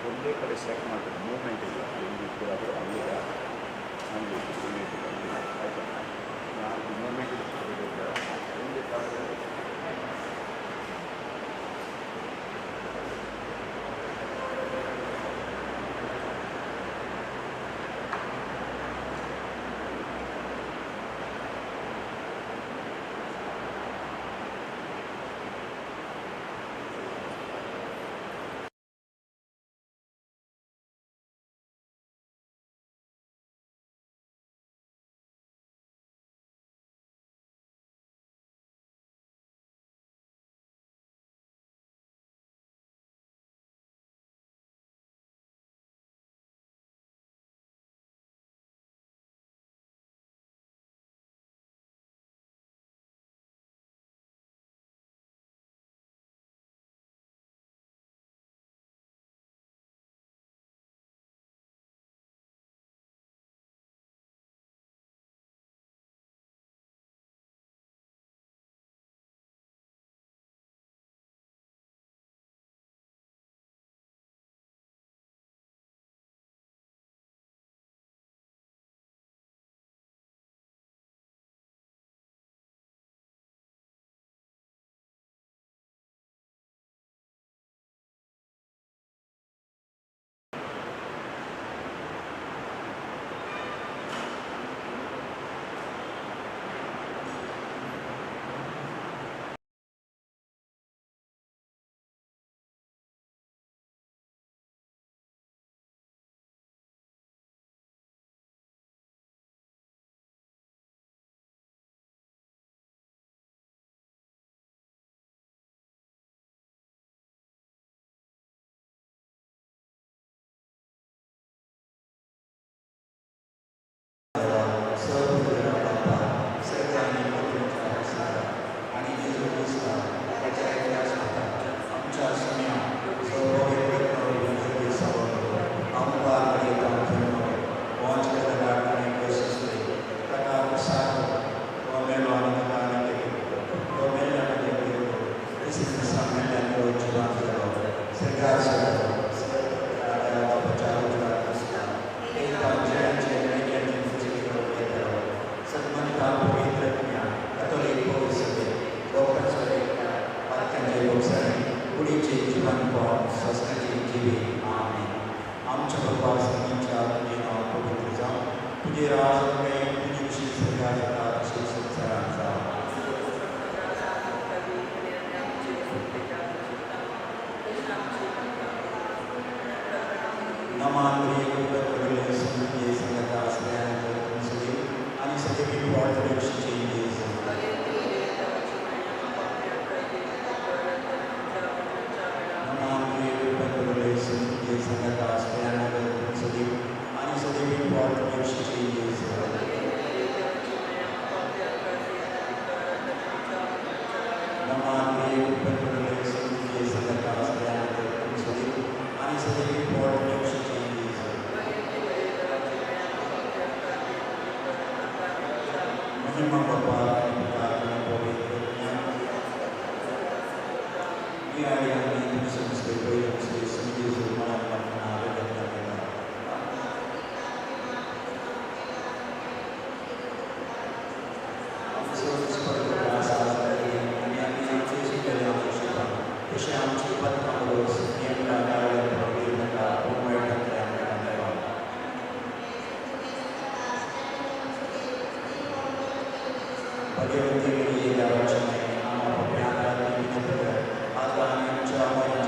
ಒಂದೇ ಕಡೆ ಸೆಟ್ ಮಾಡ್ಬೇಕು, ಮೂವ್ಮೆಂಟ್ ಇಲ್ಲ. ಇಲ್ಲಿ ಕೂಡಾದರೂ ಅಲ್ಲಿಗ ಹಂಗೆ ಆಯಿತಾ, ನಾನು ಮೂವ್ಮೆಂಟ್ ಇರೋದ್ರಿಂದ ಒಂದೇ ಕಾಲದಲ್ಲಿ Memang Bapa kami berkata boleh berkenan. Ia yang ini semesta yang sendiri rumah mana ada dan ada. Seperti bahasa yang sudah yang bersifat. Kesyam cepat harus yang berada dalam pemerintah pemerintah yang berada. Bagaimana diri dalam semai amal pemerintah di negara agar yang jauh yang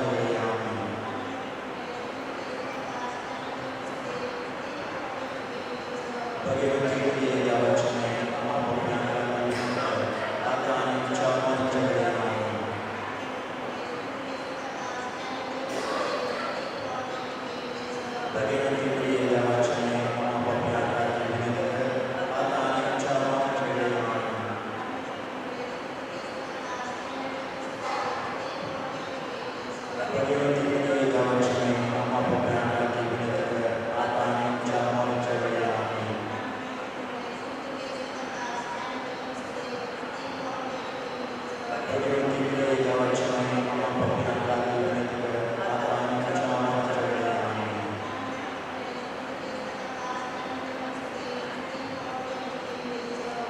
bagaimana diri dalam semai amal pemerintah di negara agar yang jauh yang bagaimana diri dalam semai amal pemerintah di negara agar yang jauh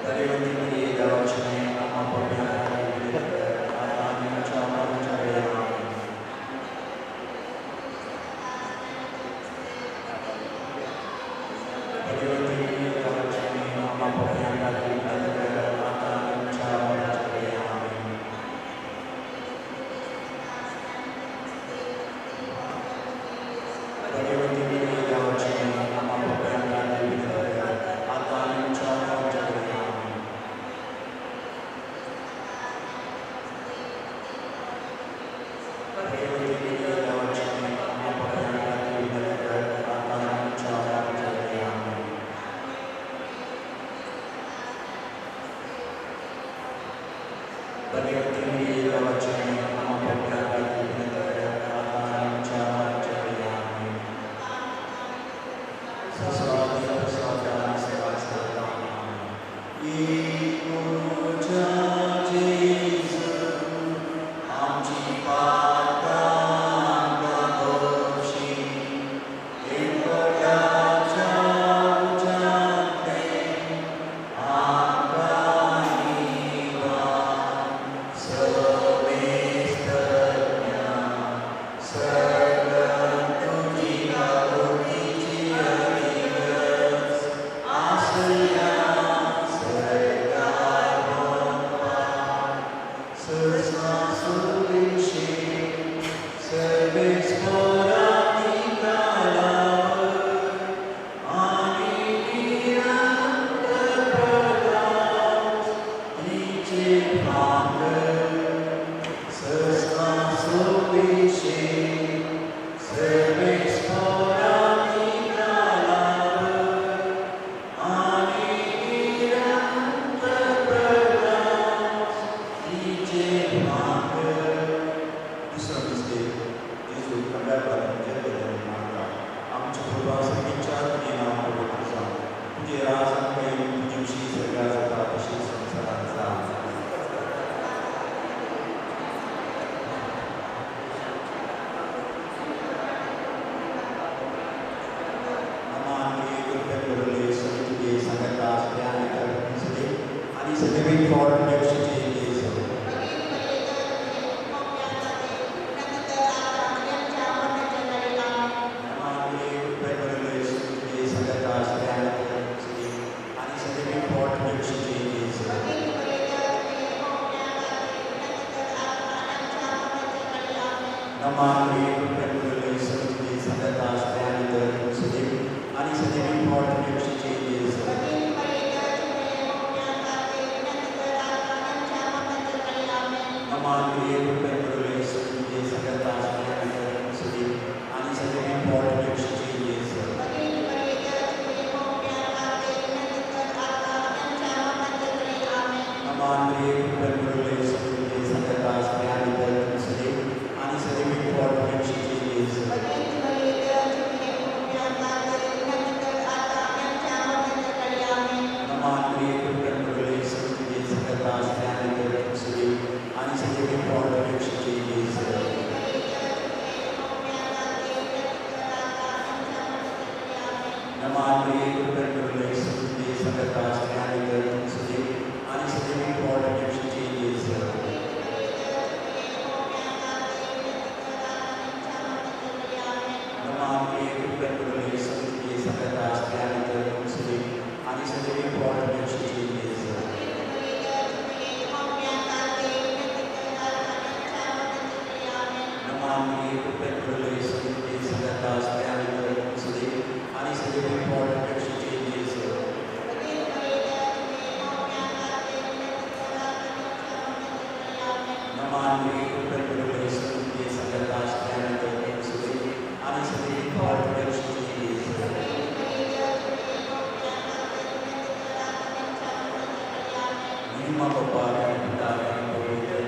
bagaimana diri dalam semai amal pemerintah di negara agar yang jauh महिमा बप्पा पिता पवित्र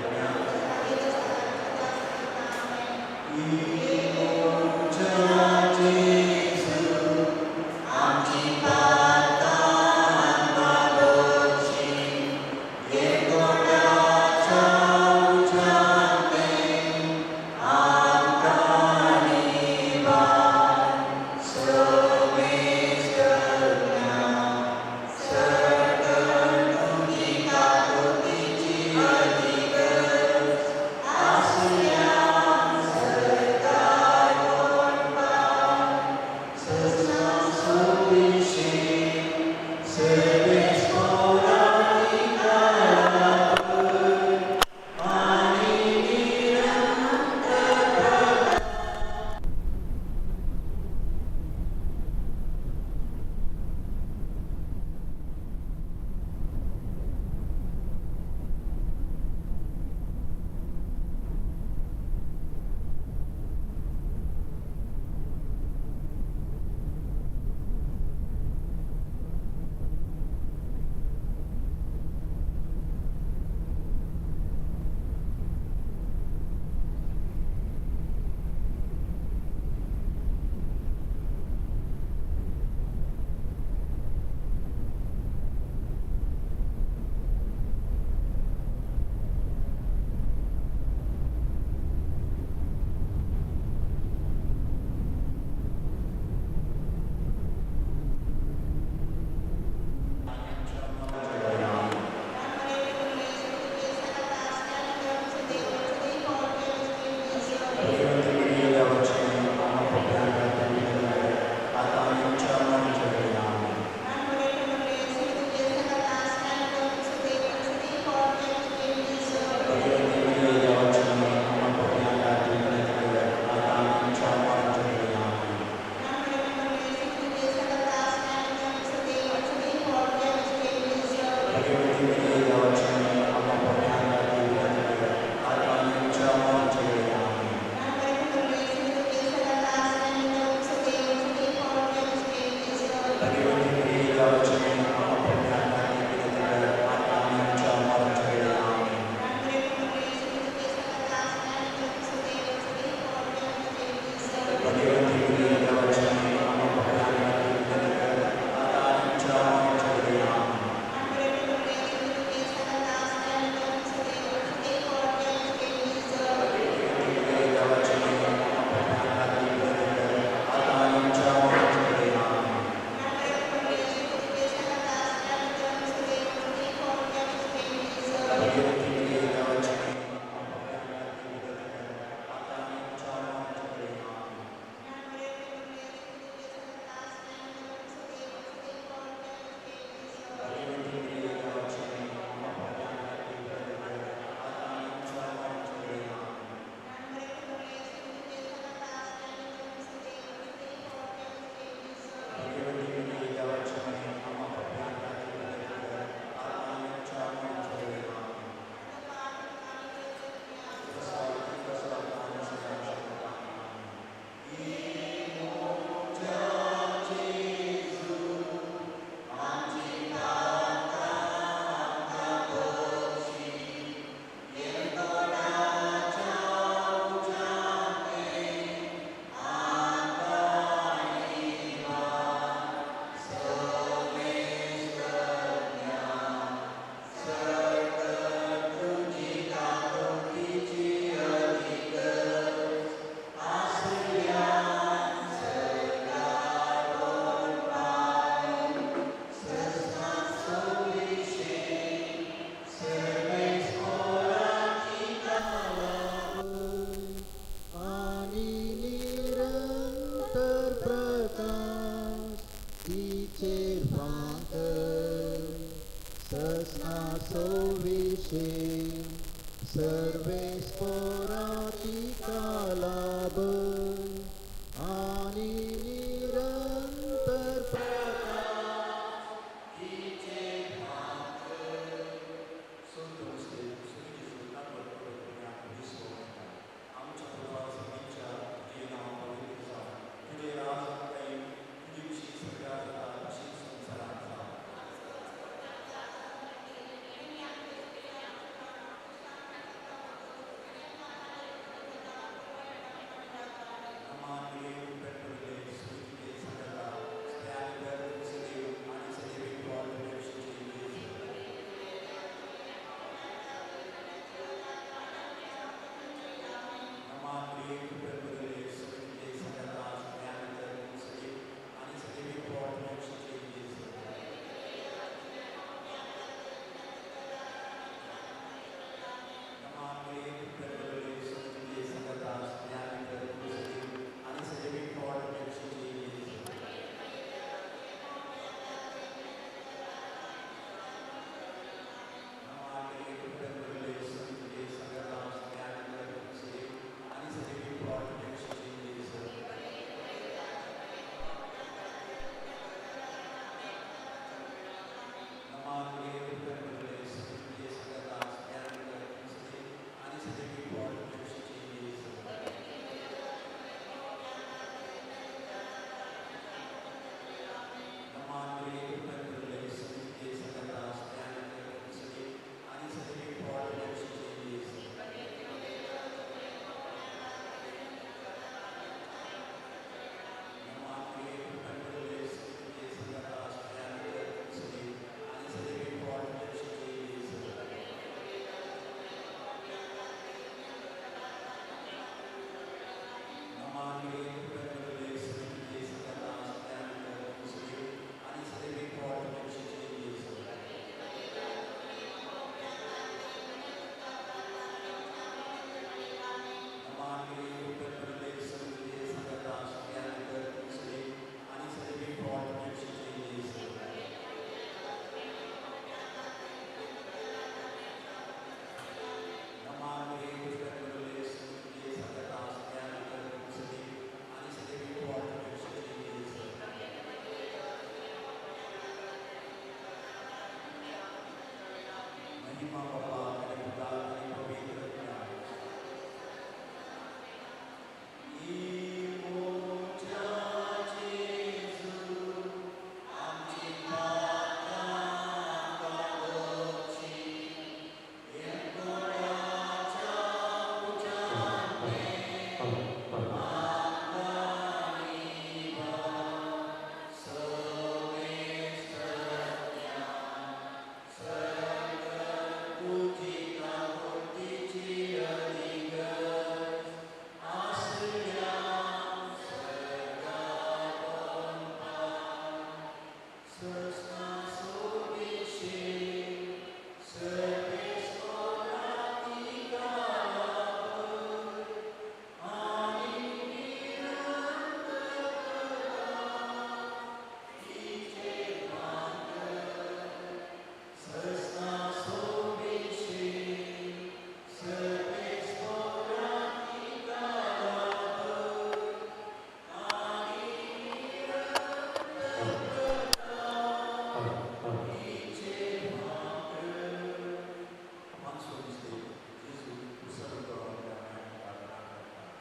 lima Bapa dan Putra dan Pemiliknya. Imuja Jesu, amci patang kadoci, yang koraja ujane, angkaniba, semestanya, puji tahun dicialigas, aslinya sesna subisi, sepis orang ikalah, animiran terdekat, ije mantel, sesna subisi, sepis orang ikalah, animiran terdekat, ije mantel. Masuk istri, Yesus beserta dengan kata-kata.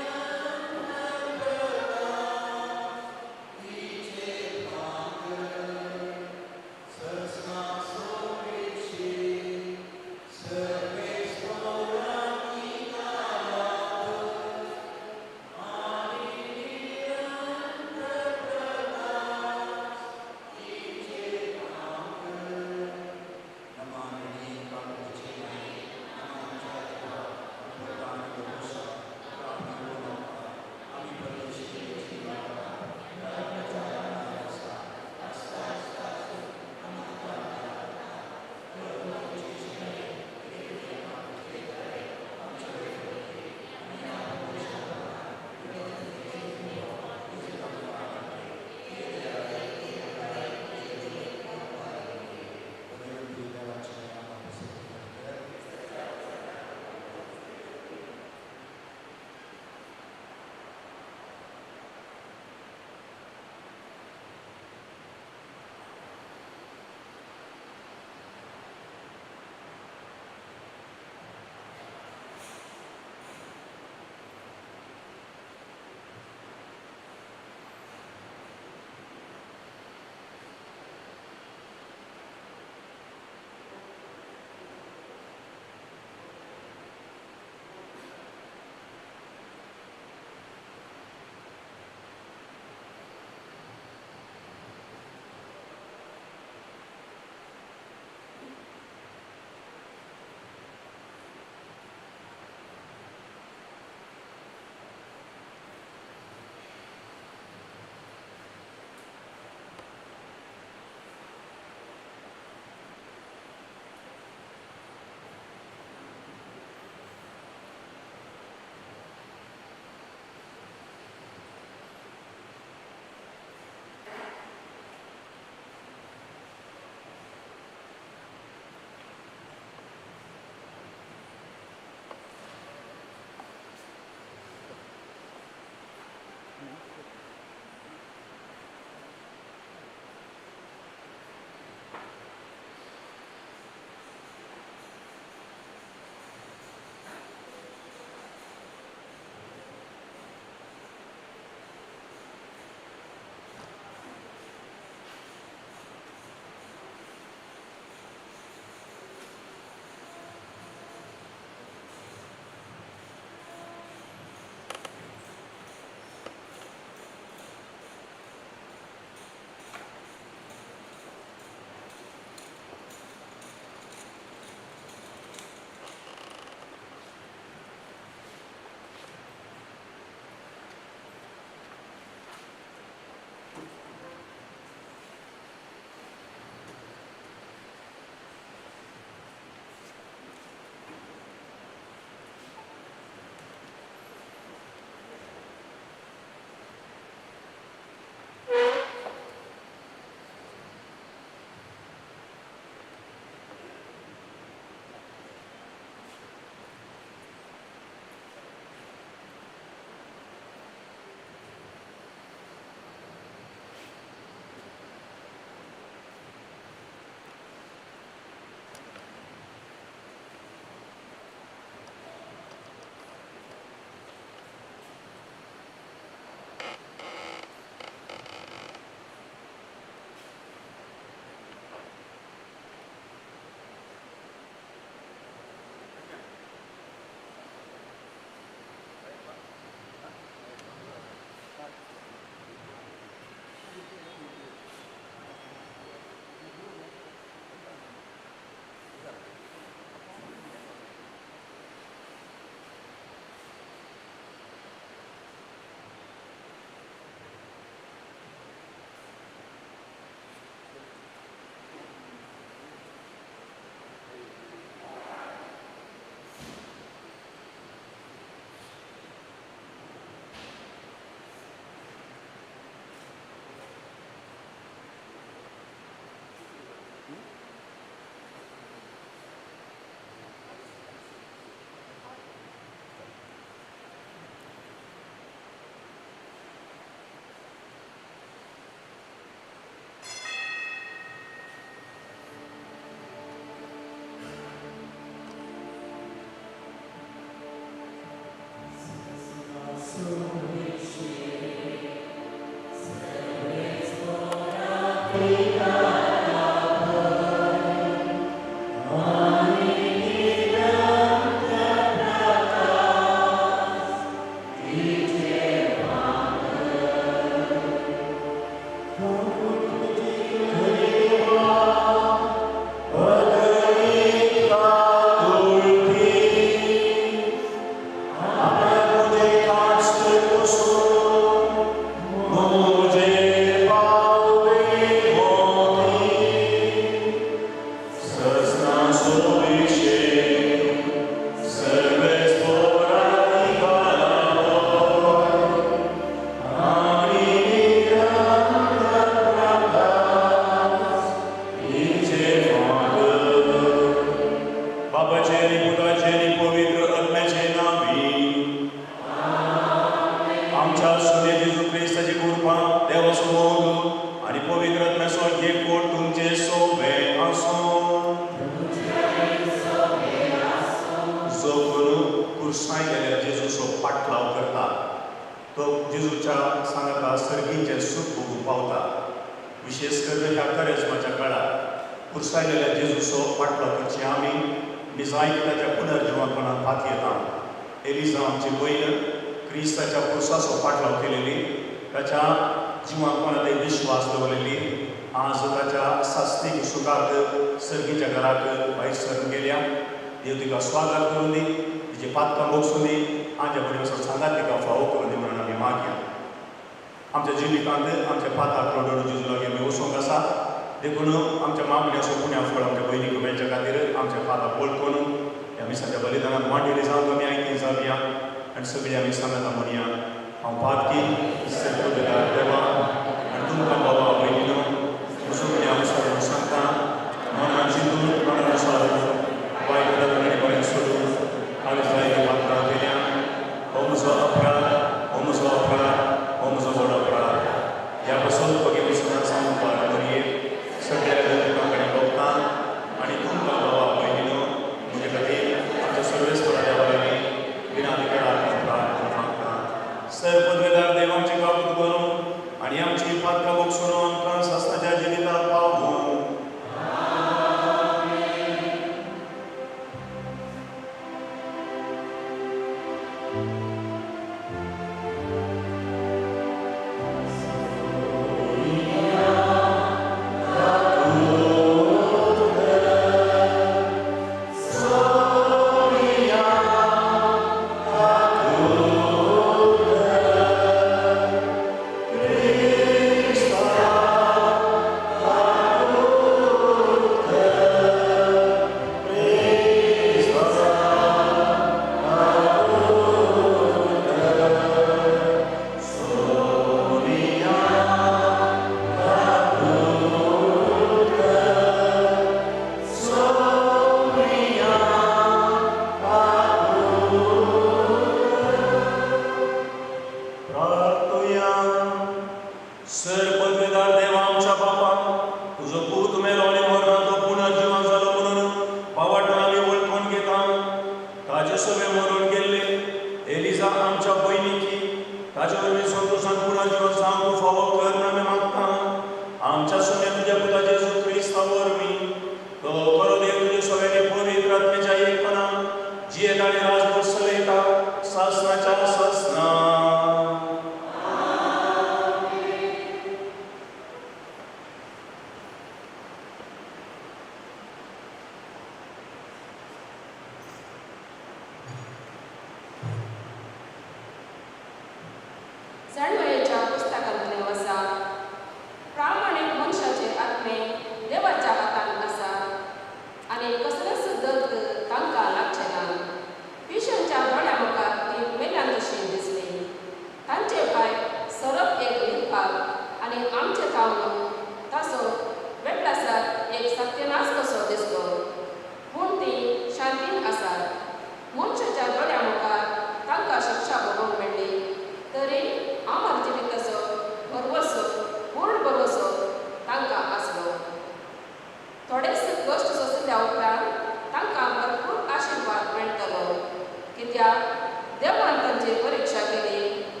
देवळांतांची परीक्षा केली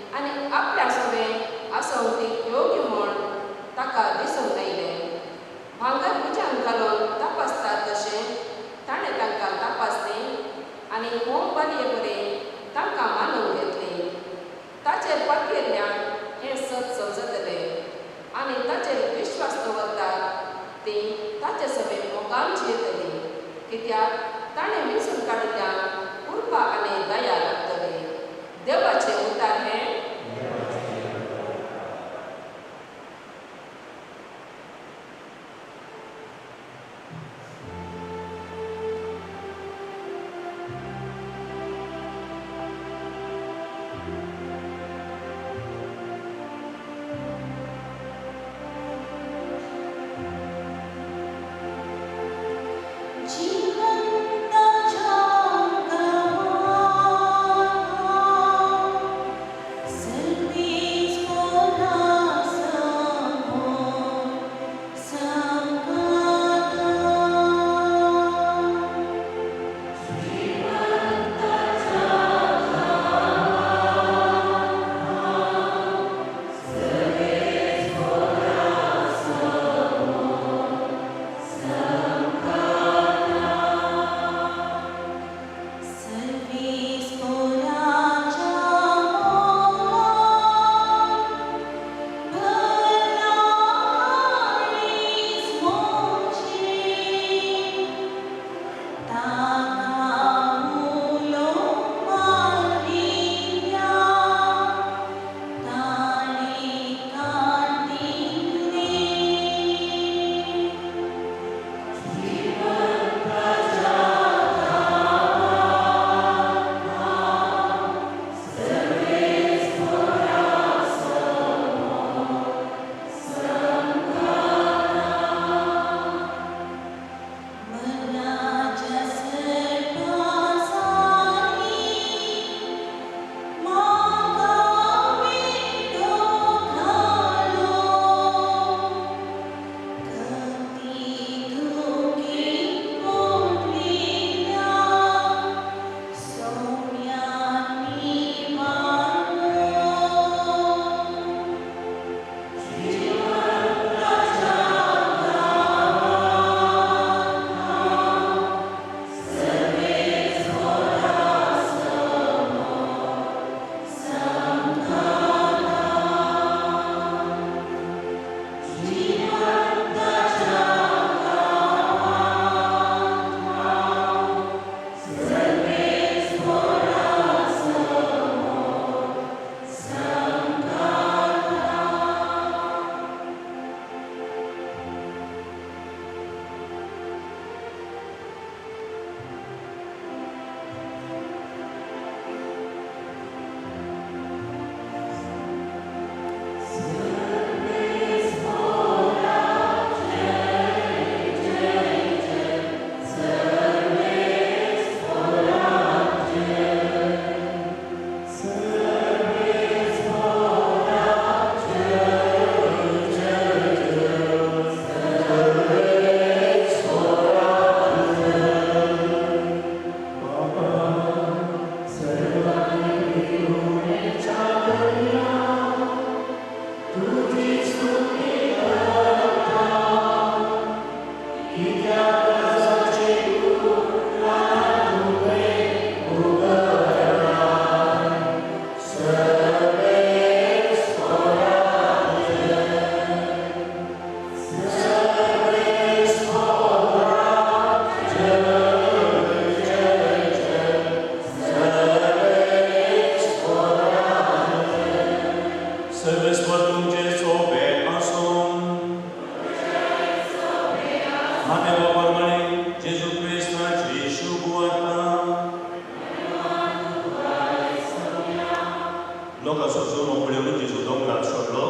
लोकांचो जुनो फुडें जेजू दोंगरार सोडलो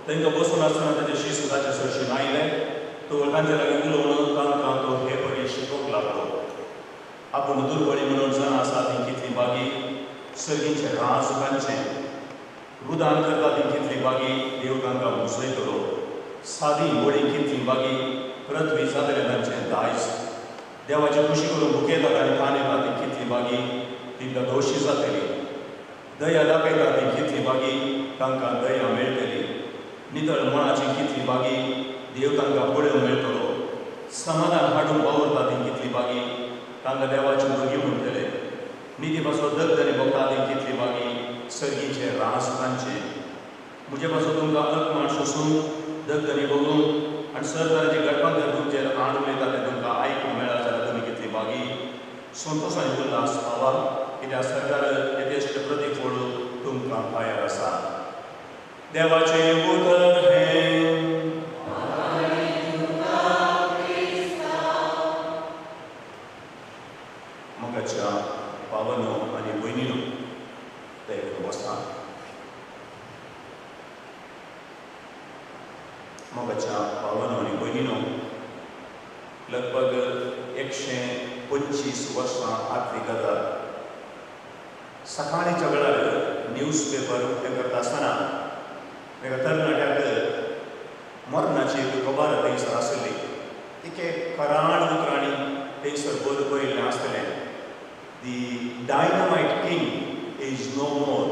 तांकां बसून आसतना ताचे शिश्य ताचे सरशीन आयले तो तांचे लागीं उलोवन तांकां तो हे बरी शिकोवंक लागलो आपूण दुर्बळी म्हणून जन आसा ती कितली बागी सर्गींचें राज तांचें रुदान करता ती कितली बागी देव तांकां मुसयतलो सादी व्हडी कितली बागी पृथ्वी जातलें तांचें दायज देवाची खुशी करून भुकेतात आनी तान येता ती कितली बागी तिका दोशी जातली दया दाखयता ती कितली बागी तांकां दया मेळटली नितळ मनाची कितली बागी देव तांकां पळय मेळटलो समाधान हाडून वावरता ती कितली बागी तांकां देवाची भुरगीं म्हणटले निधी पासो दगदने भोगता ती कितली बागी सर्गीचे रास तांचे म्हजे पासो तुमकां अल्पमाण सोसून दगदने भोगून आनी सरकाराची गटबंधन तुमचेर आड उलयता तें तुमकां आयकूंक मेळ्ळा जाल्यार तुमी कितली बागी संतोश आनी उल्हास पावा कित्याक सरकार येतेश्ट प्रतिफळ तुमकां भायर आसा देवाचें उतर हें मोगाच्या पावनो आनी भयणीनो दयेन बसा मोगाच्या पावनो आनी भयणीनो लगभग 125 वर्सां आदली गजाल सकाळीच्या वेळार न्यूज पेपर उक्ते करता आसतना एका तरणाट्याक मरणाची एक खबर थंयसर आसली तिके कराड उतरांनी थंयसर बरयल्लें आसतलें the dynamite king is no more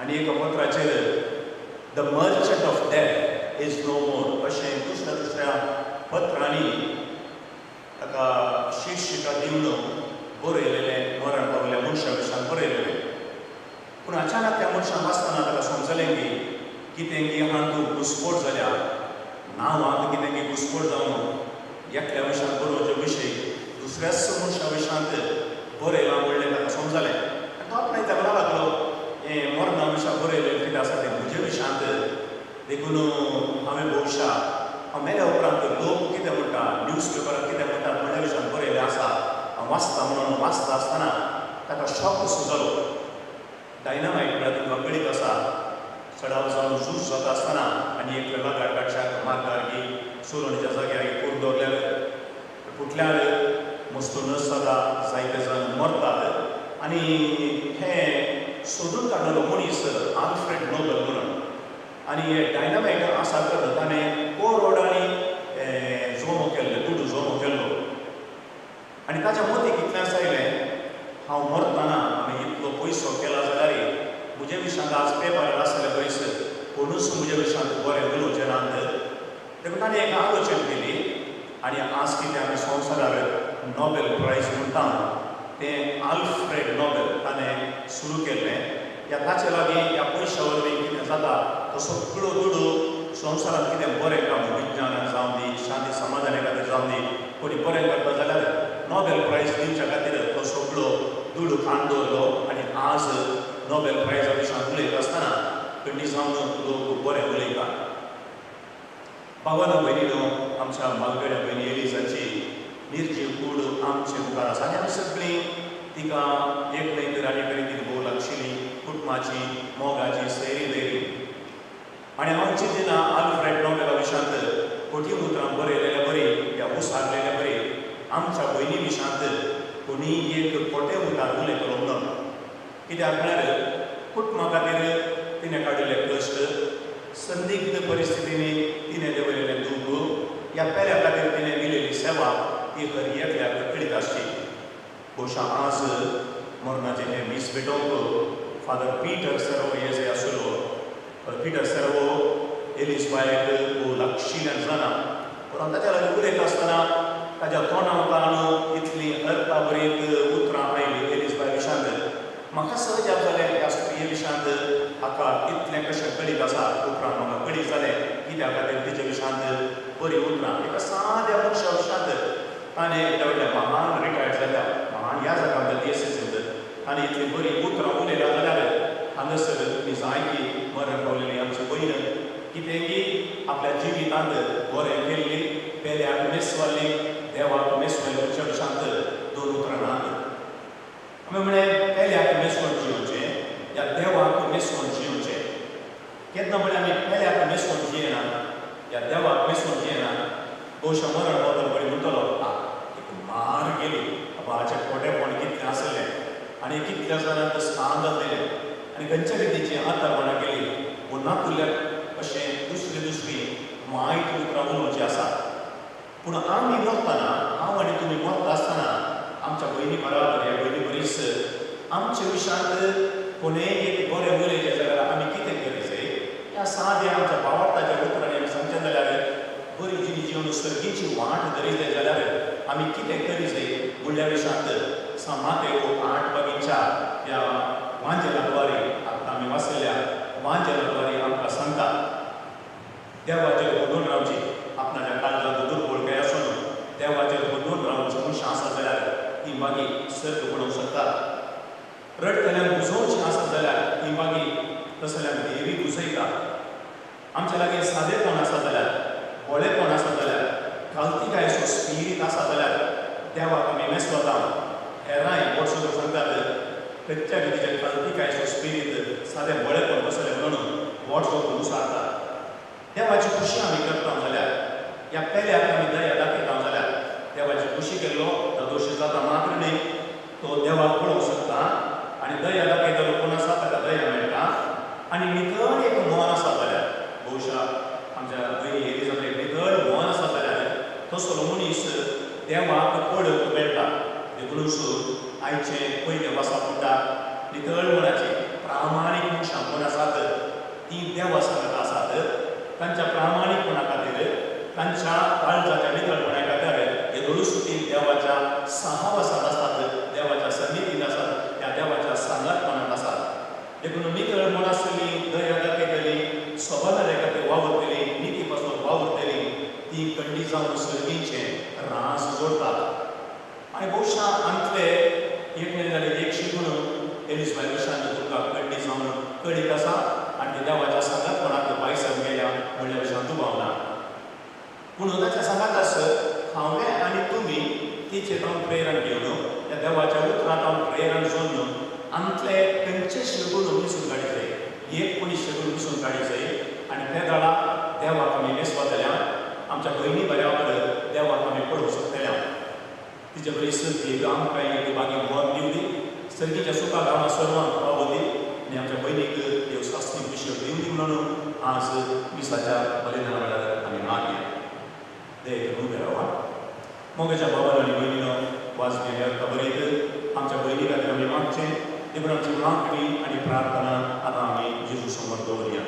आनी एका पत्राचेर the merchant of death is no more अशें दुसऱ्या दुसऱ्या पत्रांनी ताका शीर्षिका दिवन बरयलेलें मरण पावल्ल्या मनशा विशयान बरयलेलें पूण अचानक त्या मनशान वाचतना ताका समजलें की कितें की हातूंत घुसपट जाल्या नांवांत कितें की घुसपट जावन एकल्या विशयान बरोवचे विशयी दुसऱ्याच मनशा विशयांत बरयलां म्हणलें ताका समजलें आनी तो आपणाय ताका लागलो हें मरणा विशयां बरयलें कितें आसा तें म्हजे विशयांत देखून हांवें भविश्या हांव मेल्या उपरांत लोक कितें म्हणटा न्यूज पेपरार कितें म्हणटा म्हज्या विशयान बरयलें आसा हांव वाचता म्हणून वाचता आसतना ताका शॉक कसो जालो डायनामायट म्हळ्यार तुमकां कळीत आसा चडाव जावन झूज जाता आसतना आनी एक लागाड काडशाक मारकार की सोलणीच्या जाग्यार कूड दवरल्यार फुटल्यार मस्तो नस जाता जायते जाण मरतात आनी हें सोदून काडलेलो मनीस आल्फ्रेड नोबल म्हणून आनी हे डायनामायट आसा तर ताणें रोडांनी जोमो केल्लो कुडू जोमो केल्लो आनी ताच्या मतीक कितलें आसलें हांव मरतना हांवें इतलो पयसो केला जाल्यार म्हजे विशयांत आज पेपरार आसलें पयस कोणूच म्हजे विशयांत बरें उलोवचें नात देखून ताणें एक आलोचन केली आनी आज कितें आमी संवसारार नोबेल प्रायज म्हणटा तें आल्फ्रेड नोबेल ताणें सुरू केल्लें ह्या ताचे लागीं ह्या पयशा वरवीं कितें जाता तो सगळो दुडू संवसारांत कितें बरें काम विज्ञानाक जावं दी शांती समाधाना खातीर जावं दी कोणी बरें करता जाल्यार नोबेल प्रायज दिवच्या खातीर तो सगळो दुडू काण दवरलो आनी आज नोबेल प्रायजा विशयान उलयता आसतना खंडी जावन लोक बरें उलयता भावानो भयणीनो आमच्या मालगड्या भयणी एलिजाची निर्जीव कूड आमचे मुखार आसा आनी आमी सगळीं तिका एक न्हय तर आनी तरी ती भोव लागशिल्ली कुटुंबाची मोगाची सैरी धैरी आनी हांव चिंतिना आल्फ्रेड नोबेला विशयांत कोटी उतरां बरयलेल्या बरी या उसारलेल्या बरी आमच्या भयणी विशयांत कोणी एक कोटे उतार उलयतलो म्हणून कित्याक म्हळ्यार कुटुंबा खातीर तिणें काडिल्ले कश्ट संदिग्ध परिस्थितींनी तिणें देंवयलेले दूख ह्या पेऱ्या खातीर तिणें दिलेली सेवा ती हर एकल्याक कळीत आसची भोवशा आज मरणाचें हें मीस भेटोवंक फादर पीटर सेर्वो हे जे आशिल्लो पीटर सेर्वो एलिझबायक भोव लागशिल्ल्यान जाणा पूण हांव ताच्या लागीं उलयता आसतना ताच्या तोंडांतल्यान इतलीं अर्थाभरीत उतरां आयलीं एलिझबाय विशयांत म्हाका सहज जालें ह्या स्त्रिये विशयांत हाका इतलें कशें कळीत आसा उपरांत म्हाका कळीत जालें कित्या खातीर तिचे विशयांत बरीं उतरां एका साद्या मनशा विशयांत ताणें त्या वेळार महान रिटायर्ड जाल्या महान ह्या जाता DSS ताणें इतलीं बरीं उतरां उलयल्या जाल्यार हांगासर तुमी जायती मरण पावलेली आमची भयण कितें की आपल्या जिवितांत बरें केल्ली पेल्याक मेसवाली देवाक मेसवाली तुमच्या विशयांत दोन उतरां नात आमी म्हळें पेल्याक मेसवण जिवचें या देवाक त्या देवाक विसरून जे ना भोवशा मरण बदल बरी म्हणटलो एक मार गेली बाचे पोटेपण कितलें आसलें आनी कितल्या जाणांक सांगत दिलें आनी खंयच्या रितीची आतारपणां केली पुन्हा तुल्याक अशें दुसरी वायट उतरां उलोवचीं आसा पूण आमी मरतना हांव आनी तुमी मरता आसतना आमच्या भयणी बराबर ह्या भयणी बरीच आमच्या विशयांत कोणेंय एक बरें उलयलें जाल्यार आमी कितें करूचें ह्या साद्या आमच्या भावार्थाच्या उतरांनी आमी सांगचें जाल्यार बरी जिणी जीवन सर्गीची वाट धरितले जाल्यार आमी कितें करूचें म्हणल्या विशयांत समातेओ 8:4 ह्या वांजेलाद्वारे आतां आमी वाचलेल्या वांजेलाद्वारे आमकां सांगता देवाचेर बदून रावची आपणाच्या काळजांत दुर्बळ काय आसूं देवाचेर बदून रावची म्हणून आसा जाल्यार ती मागीर सर्ग पडूंक शकता रडतल्यान बुजोवची आसा जाल्यार ती मागीर तसल्यान देवी बुजयता आमच्या लागीं सादेपण आसा जाल्यार व्हडेपण आसा जाल्यार घालतीकायेचो स्पिरीट आसा जाल्यार देवाक आमी मेसवता हेरांय वर्सां सांगतात खंयच्या रितीचें घालतीकायेचो स्पिरीट सादें व्हडेपण कसलें म्हणून वॉट्सअप अनुसारता देवाची खुशी आमी करता जाल्यार ह्या पेल्याक आमी दया दाखयता जाल्यार देवाची खुशी केल्लो तो दोश जाता मात्र न्ही तो देवाक पळोवंक शकता आनी दया दाखयतलो कोण आसा ताका दया मेळटा आनी नितळ एक मन आसा जाल्यार भोवशा आमच्या भयणी एलिझाबेथ एक नितळ मन आसा जाल्यार तसलो मनीस देवाक पळोवंक मेळटा देखूनच आयचे पयले वर्सां म्हणटा नितळ मनाचे प्रामाणीक मनशां कोण आसात ती देवा सांगता आसात तांच्या प्रामाणीकपणा खातीर तांच्या काळजाच्या नितळपणा खातीर हे दोळुसुती देवाच्या सहवासात आसात देवाच्या सन्निधीत आसात त्या देवाच्या सांगातपणांत आसात देखून नितळ मन आसली दया दाखयतली स्वभावारे खातीर वावरतली निती पासून वावरतली ती कंडी जावन सर्गीचें रास जोडतात आनी भोवशा अंतले एक जाल्यार एक शिकून एलिझाबेथ विशांत तुका कंडी जावन कळीत आसा आनी देवाच्या सांगातपणाक पायसर गेल्या म्हणल्या विशयान दुबावना पूण ताच्या सांगातास हांवें आनी तुमी तिचेर हांव प्रेरण घेवन त्या देवाच्या उतरांत हांव प्रेरण जोडून अंतले खंयचे शेगूण विसरून काडचे एक कोणी शेगूण विसरून काडचे आनी त्या दाडा देवाक आमी मेसवतल्या आमच्या भयणी बऱ्याबर देवाक आमी पळोवंक शकतल्या तिचे बरी सर्ती आमकां एक बागी वर दिवली सर्गीच्या सुखाक आमकां सर्वांक पावो दी आनी आमच्या भयणीक देव शास्त्रीक विशय दिवं दी म्हणून आज मिसाच्या बलिदाना वेळार आमी मागया देव उबे रावा मोगाच्या बाबान आनी भयणीनो वाचलेले अर्थ बरयत आमच्या भयणी खातीर आमी मागचें देखून आमची मागणी आनी प्रार्थना आतां आमी जेजू समोर दवरया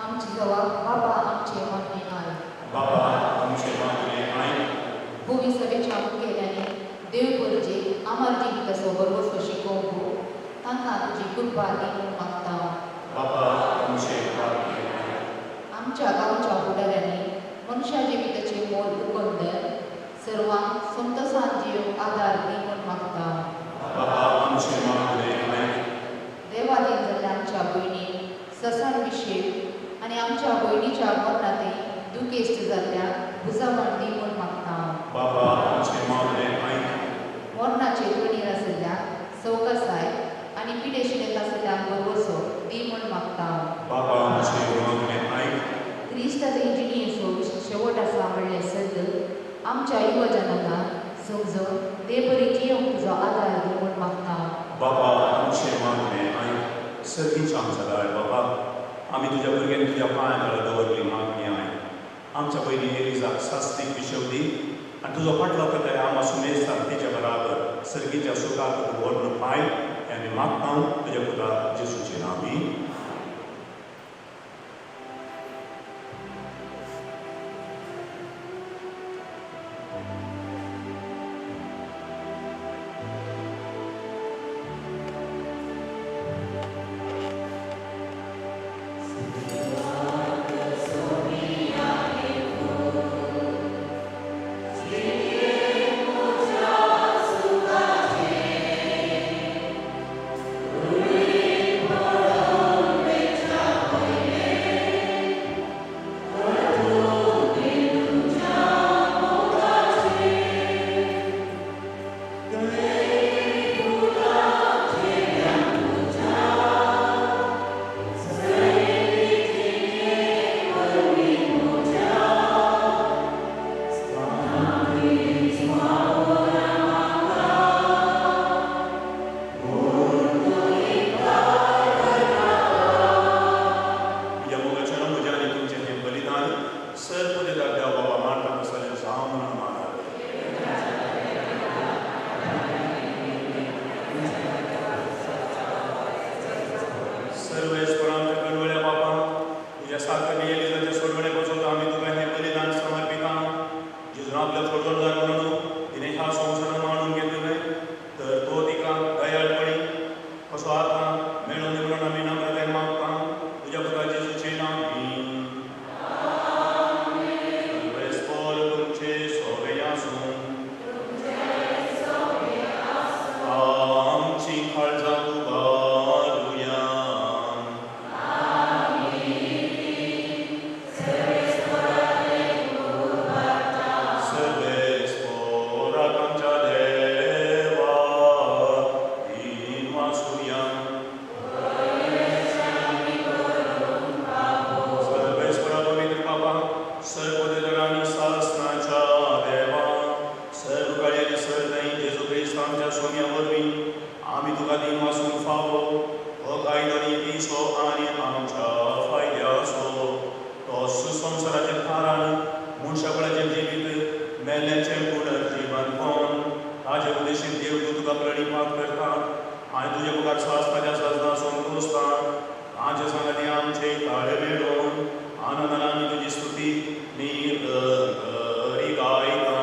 आमची जबाब बाबा आमचे मागणे आय बाबा आमचे मागणे आय भूमी सभेच्या मुखेल्याने देव बरजे आमार जिविताचो बरोबर शिकोवंक तांकां तुजी कृपा दी म्हूण मागता बाबा आमचे मागणे आमच्या गांवच्या फुडाऱ्यांनी मनशा जिविताचे मोल उखलल्यार सर्वांक संतोशान जियोंक आदार दी म्हूण मागता बाबा आमचे मागणे आय देवादीन जाल्ल्या आमच्या भयणी ससाण विशय आनी आमच्या भयणीच्या मरणातय दुखेस्त जाल्ल्या बुजावण दी म्हूण मागता बाबा आमचे मागणे आय मरणाचे कणीर आसल्या सवकासाय आनी पिडेशिडेत आसल्या बरोबरचो दी म्हूण मागता बाबा आमचे मागणे आय क्रिस्ताचे जिणेचो शेवट आसा म्हणलें सद आमच्या युवजनांना समजून ते बरी जियोंक तुजो आदार दी म्हूण मागता बाबा आमचे मागणे आय सर्गीच्या आमच्या गाय बाबा आमी तुज्या भुरग्यांनी तुज्या पांयां दवरली मागणी आय आमच्या पयली एलिझाक शास्त्रीक विशय दी आनी तुजो फाटलो प्रकार आम आसूं मेजता तेच्या बराबर सर्गीच्या सुखाक व्हरून पाय हें आमी मागता तुज्या पुता जेजूचे नांवी Amen. संसाराचें थारान मनशाबळाचें जिवीत मेल्ल्यांचें पुनर्जीवन ताजे उद्देशीत देव तूं तुका प्रणिपात करता हांवें तुजे मुखार स्वास्थाच्या सजना संतोसता ताजे सांगाती आमचे ताळे मेळोवन आनंदान आमी तुजी स्तुती निरंतरी गायता.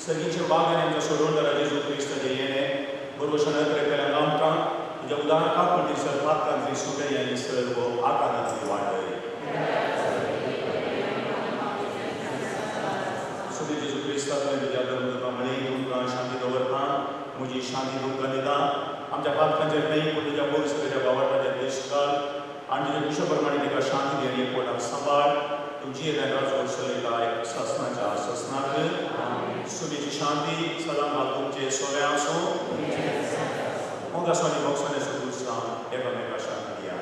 Să zicem, bagă-ne în soronda la Jesu Hristă de ele, vor să ne trepele în lampa, उदार काकुटीसर पात्रांतली सुटय आनी सर्व आकारांतली वाटय सुबे जेजू क्रिस्तांतल्या तुज्या धर्मप्रमाणे तुमकां शांती दवरता म्हजी शांती तुमकां दिता आमच्या पात्रांचेर न्हय पूण तुज्या पवित्रतेच्या वावरपाचेर देशकाल आनी तुज्या कुशाप्रमाणे ताका शांती दी आनी एकवटाक सांबाळ तुमची राजवट चलयता एक ससनाच्या ससनाक सुबेची शांती सदां घाल तुमचे सोवे आसूं मोगासानी मोगसाने सुदूरसां एकामेका शांती दिया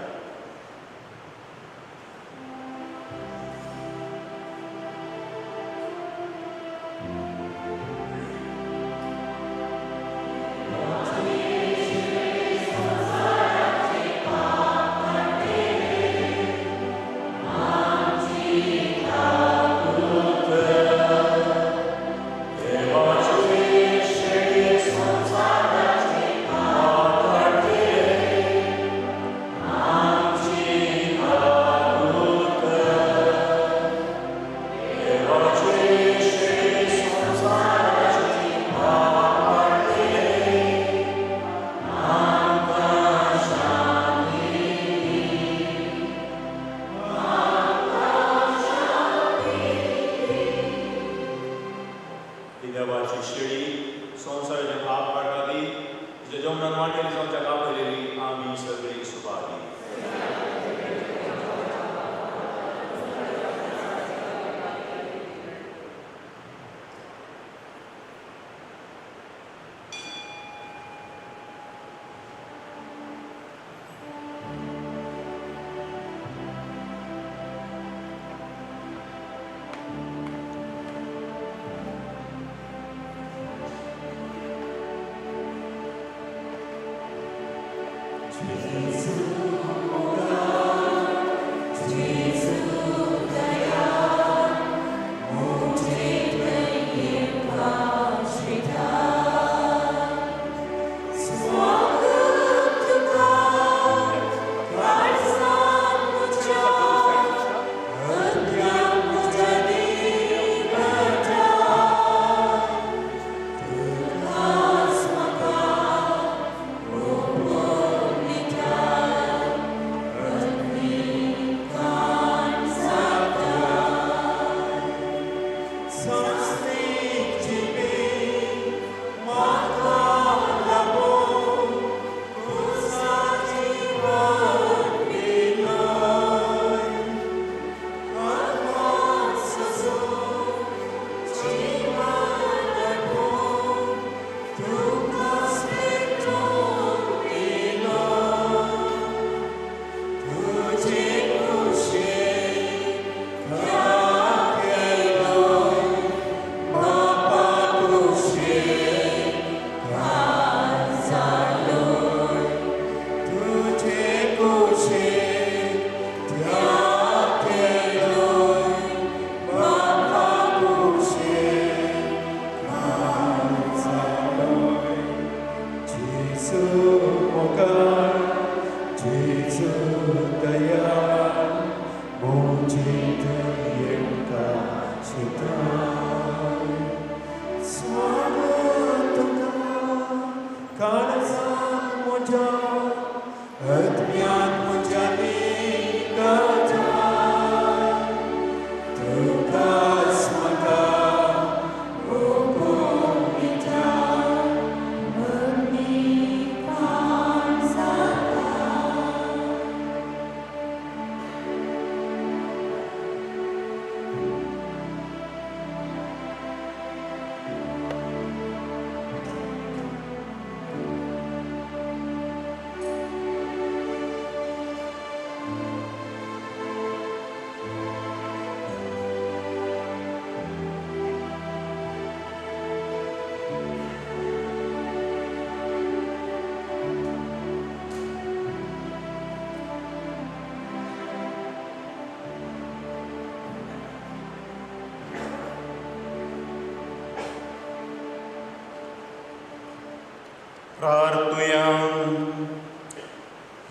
प्रार्थुया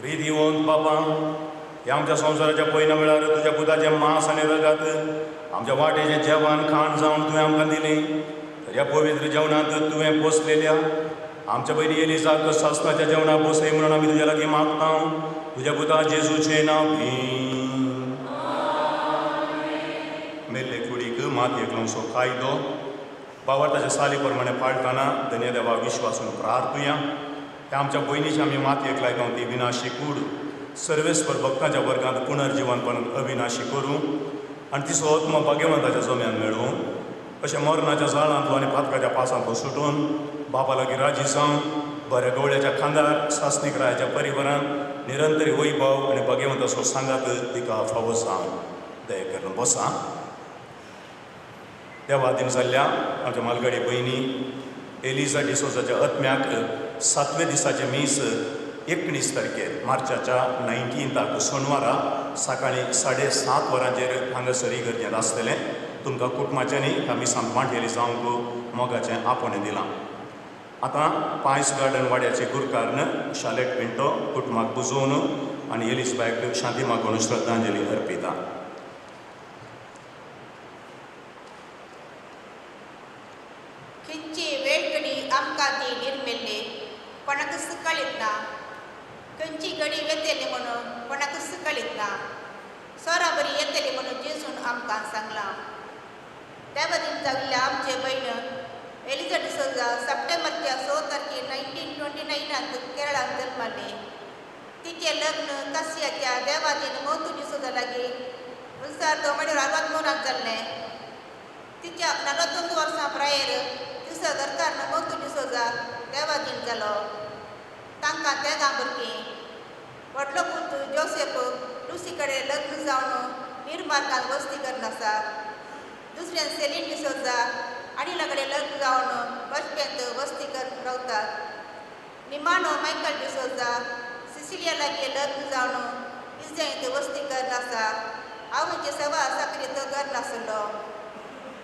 रिदिवोन बाबा हे आमच्या संवसाराच्या पयल्या वेळार तुज्या पुताचे मांस आनी रगत आमच्या वाटेचें जेवण खाण जावन तुवें आमकां दिलें. ह्या पवित्र जेवणांत तुवें पोसलेल्या आमच्या बहिणी एलिजाक सासनाच्या जेवणाक बसय म्हणून आमी तुज्या लागीं मागता तुज्या पुता जेजूचे नांव मेल्ले कुडीक मातयेक लावसो कायदो बावार्थाच्या साली प्रमाणे पाळटाना धन्य देवा विश्वासून प्रार्थुया त्या आमच्या भयणीची आमी मातयेक लायता ती विनाशी कूड सर्वेस्पर भक्तांच्या वर्गांत पुनर्जिवनपण अविनाशी करूं आनी तिचो आत्मा भाग्यवंताच्या जम्यान मेळूं अशें मरणाच्या जाळांतलो आनी फातकाच्या पासांतलो सुटून बापा लागीं राजी जावन बऱ्या गवळ्याच्या खांदार सासणीक रायाच्या परिवारांत निरंतरी वैभव आनी भाग्यवंताचो सांगात तिका फावो जावन दया करून बसा देवा दिन जाल्ल्या आमच्या मालगाडी भयणी एलिझा डिसोजाच्या आत्म्याक 7वे दिसाचे मीस 19 तारखेर मार्चाच्या 19 सोनवारा सकाळीं 7:30 वरांचेर हांगासर इगर्जेंत आसतलें तुमकां कुटुंबाच्यांनी ह्या मिसांत मांडलेली जावंक मोगाचें आपोवणें दिलां आतां पायस गार्डन वाड्याचे गुरकारण शालेट पिंटो कुटुंबाक बुजोवन आनी एलिझाबायक शांती मागून श्रद्धांजली अर्पिता खंयची वेळकडी आमकां ती निर्मेल्ले कोणाक सकळीत ना खंयची घडी येतली म्हणून कोणाक सकळीत ना सोरा बरी येतली म्हणून जेजून आमकां सांगलां त्या वतीन जाल्ल्या आमचे भयण एलिझा डिसोजा सप्टेंबरच्या 6 तारखेर 1929 केरळांत जल्माली तिचे लग्न कासियाच्या देवादीन मोतू डिसोजा लागीं 1963 जाल्लें तिच्या 41 वर्सां प्रायर तिचो घरकार मोतू डिसोजा देवादीन जालो तांकां तेगा भुरगीं व्हडलो पूत जोसेफ लुसी कडेन लग्न जावन निर्मार्गांत वस्ती करन आसा दुसऱ्यान सेलीन डिसोजा आनी कडेन लग्न जावन बसपेंत वस्ती करून रावतात निमानो मायकल डिसोजा सिसिलिया लागीं लग्न जावन इज्रायत वस्ती करन आसा आवयचे सवा साकरीत घर नासलो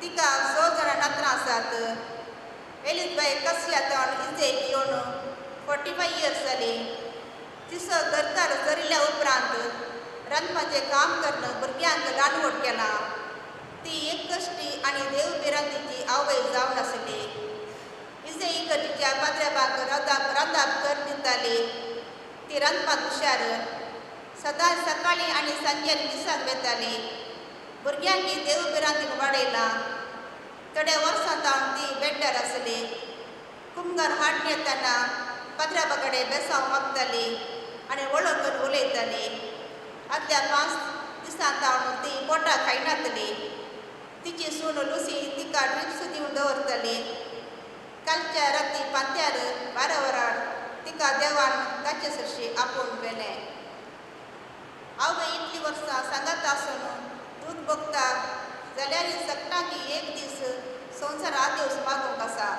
तिका 6 जाणां नात्रां आसात एलिझाबायक कासियातावन इज्रायत येवन 45 इयर्स जाली तिचो घरकार चरिल्ल्या उपरांत रांदपाचें काम करन भुरग्यांक रांदवण केलां ती एक कश्टी आनी देवबिरांतीची आवय जावन आसली इज्रायलीच्या पाद्र्याबाक रांदप कर दिताली ती रांदपाक हुशार सदांच सकाळीं आनी सांजेर दिसाक वेताली भुरग्यांनी देवबिरांतीन वाडयलां थोड्या वर्सां जावन ती बेड्डार आसली कुमगार हाडून येतना पाद्र्याबा कडेन बेसांव मागताली आनी वळखून उलयताली आदल्या 5 दिसां जावन ती पोटां खायनातली तिची सून लुसी तिका ड्रिप्स दिवन दवरताली कालच्या राती पांत्यार 12 वरार तिका देवान ताचे सरशी आपोवन व्हेलें आवय इतली वर्सां सांगात आसून दूद बगता जाल्यार सकता की एक दीस संवसार आदेवस मागूंक आसा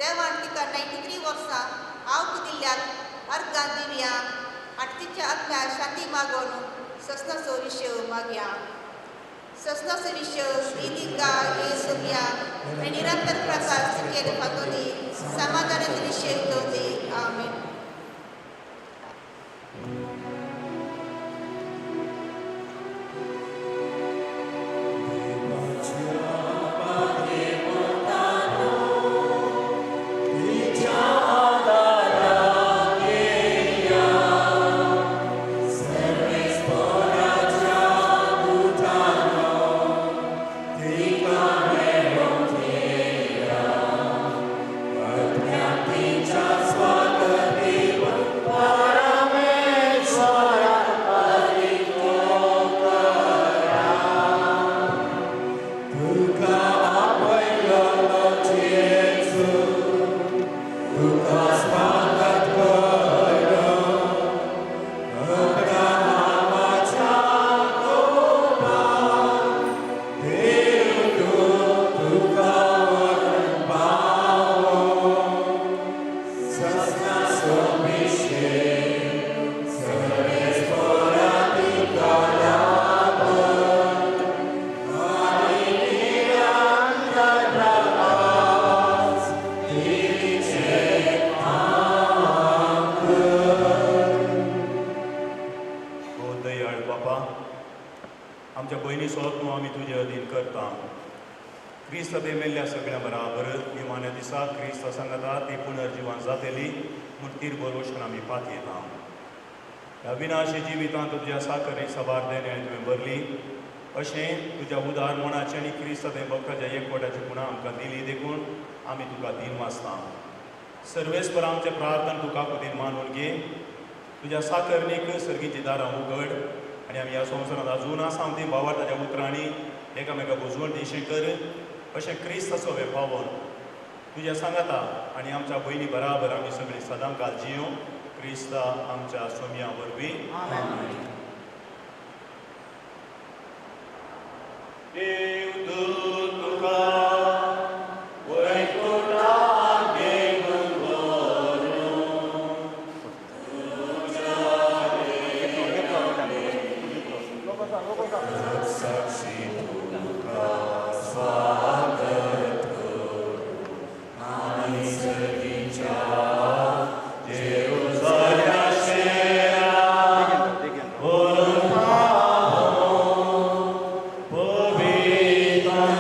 देवान तिका 93 वर्सां आवट दिल्ल्याक अर्गां दिवया आनी तिच्या आत्म्याक शांती मागून ससनाचो विशय मागया ससनाचो विशय विधिका हे सोगया आनी निरंतर प्रकाश तिचेर फागोदी समाधानाचो विशय दवरी आमीन क्रिस्त बेमेल्ल्या सगळ्या बराबर विमान्या दिसा क्रिस्त सांगता ती पुनर्जीवन जातली म्हूण तीर बरोवशन आमी पात येता ह्या विनाशी जिवितांत तुज्या साकरी सबारदेने आनी तुवें भरली अशें तुज्या उदारमणाचें आनी क्रिस्त ते भक्ताच्या एकवटाची गुणां आमकां दिली देखून आमी तुका दिन वाचता सर्वेस्पर आमचें प्रार्थना तुका खातीर मानून घे तुज्या साकरणीक सर्गीची दारां उगड आनी आमी ह्या संवसारांत आजून आसा ती भावार्थाच्या उतरांनी एकामेका बुजवण दिशें कर अशें क्रिस्ताचो वे पावोन तुज्या सांगाता आनी आमच्या भयणी बराबर आमी सगळीं सदां काल जियो क्रिस्ता आमच्या सोम्या वरवीं देव दूत तुका वैकुंठांत घेऊन व्हरून तुझ्या साक्षी तुका स्वागत करून आनी सर्गीच्या Pavitra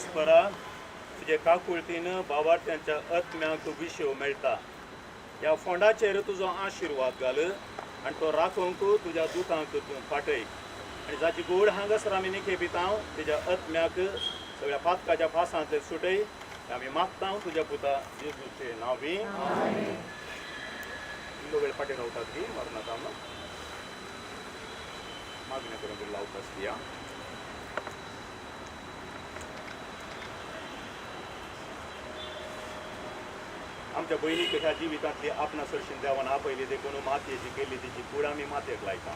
सर्वेस्परा तुझे काकुळतीन बावार्थ्यांच्या आत्म्याक विशेव मेळटा. ह्या फोंडाचेर तुजो आशिर्वाद घाल आनी तो राखोंक तुज्या दुतांक तूं फाटय. आनी जाची गोड हांगासर आमी निखेपितांव तेज्या आत्म्याक सगळ्या पातकाच्या पासांतले सुटय. आमी मागता तुज्या पुता जेजूचे नांवी. इल्लो वेळ फाटीं रावतात की मरनाता मागण्या करून लावपास दिया. आमच्या बहिणीक ह्या जिवितांतली आपणा सरशीन देवान आपयली देखून मातयेची केल्ली तिची कूड आमी मातयेक लायता.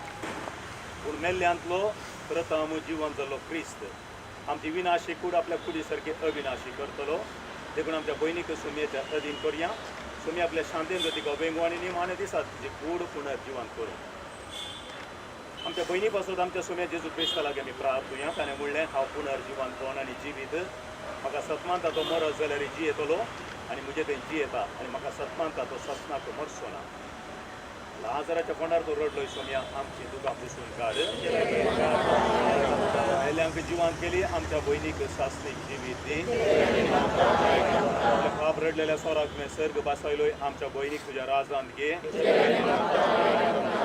पूण मेल्ल्यांतलो प्रथम जिवन जाल्लो क्रिस्त आमची विनाशी कूड आपल्या कुडी सारकी अविनाशी करतलो. देखून आमच्या बहिणीक सुमयेच्या अधीन करया. सुमी आपल्या शांतेन तिका वेंगवाणी निमाणे दिसात तिची कूड पुनर्जीवन करूं. आमच्या बहिणी पासून आमच्या सुम्या जेजू क्रिस्ता लागीं आमी प्रार्थुया. ताणें म्हणलें हांव पुनर्जीवन कोण आनी जिवीत. म्हाका सतमानता तो मरत जाल्यार जियेतलो आनी म्हजे थंय जियेता आनी म्हाका सतमानता तो सतनाक मरचो ना. लाजाराच्या कोंडार तो रडलोय सोम्या आमची दुकां पुसून काड. आयल्यांक जिवांत केली आमच्या भयणीक सासणीक जिवीत दी. पाप रडलेल्या स्वराक तुवें सर्ग बसयलोय आमच्या भयणीक तुज्या राजांत घे.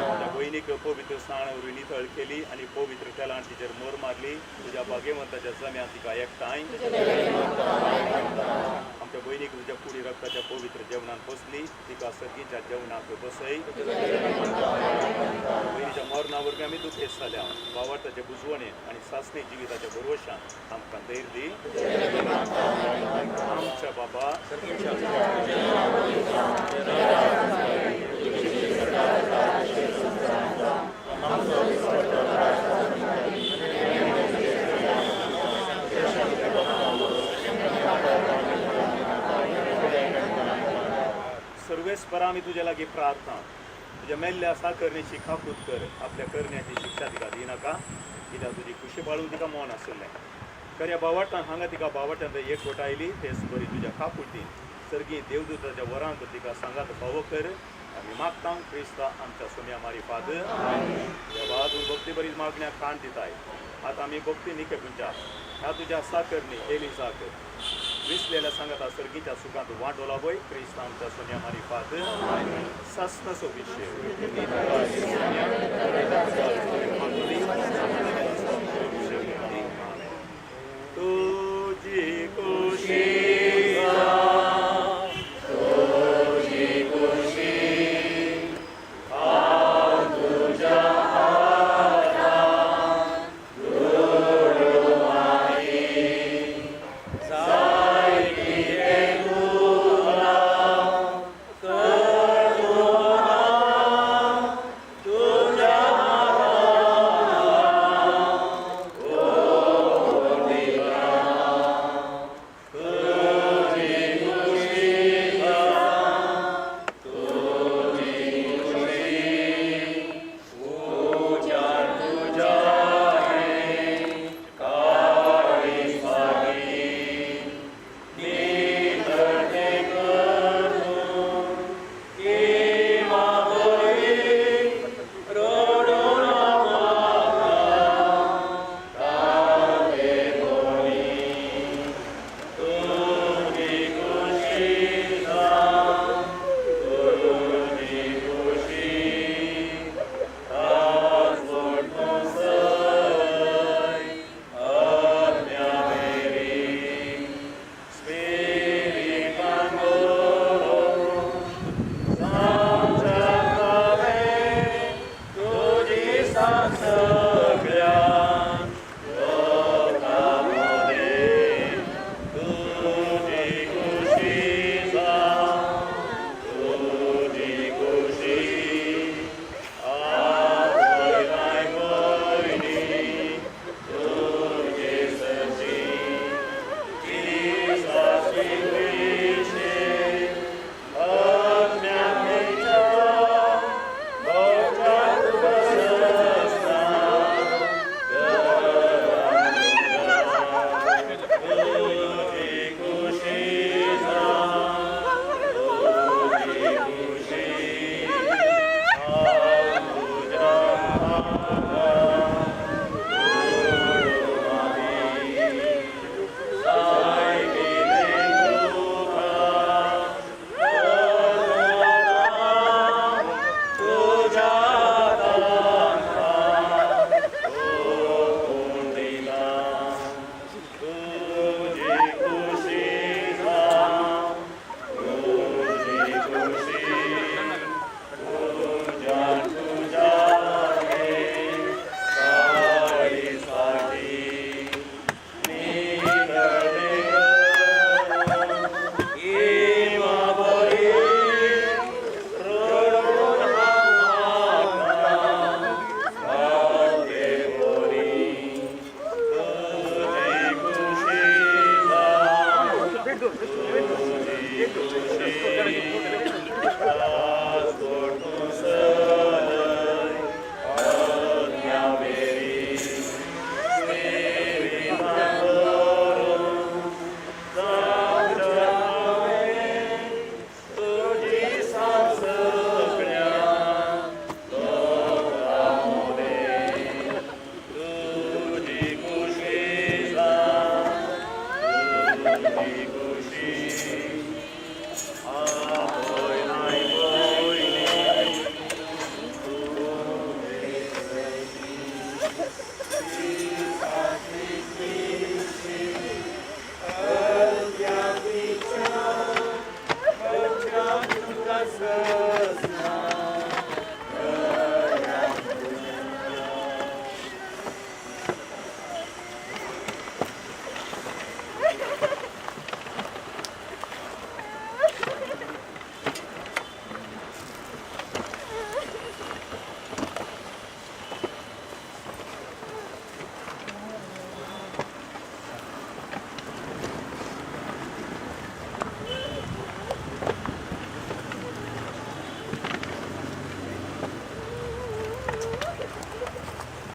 आमच्या भयणीक पवित्र स्नान वरवीं नितळ केली आनी पवित्र तेलान तिचेर मोर मारली. तुज्या भाग्यवंताच्या जम्यान तिका एकठांय. आमच्या भयणीक तुज्या कुडी रक्ताच्या पवित्र जेवणान बसली. तिका सर्गीच्या जेवणाक बसय. बहिणीच्या मरणा वरवीं आमी दुखेस्त जाल्या. बावार्थाचे बुजवणे आनी सासणीक जिविताच्या भरवशान आमकां धैर्य दी. आमच्या बाबा सर्वेस्परा आमी तुजे लागीं प्रार्थना. तुज्या मेल्ल्या साकरणेची खापूत कर. आपल्या करण्याची शिक्षा तिका दिनाका कित्याक तुजी खुशी बाळून तिका मौन आसलें. खऱ्या बावार्थान हांगा तिका बावार्थ्यांत एकवट आयली तेच बरी तुज्या खापुटीन सर्गी देवदूताच्या वरांक तिका सांगात फावो कर. आमी मागता क्रिस्ता आमच्या सोम्या मारी फाद. देवा तूं भक्ती बरीच मागण्या काण दिताय. आतां आमी भक्ती निखेपुंच्या ह्या तुज्या साकरणी एलिजाक विसलेल्या सांगाता सर्गीच्या सुखांत वांटोला पळय. क्रिस्ता आमच्या सोन्या मारी फाद. सस्नसो विशय तुझी खुशी तुझ्या आमकां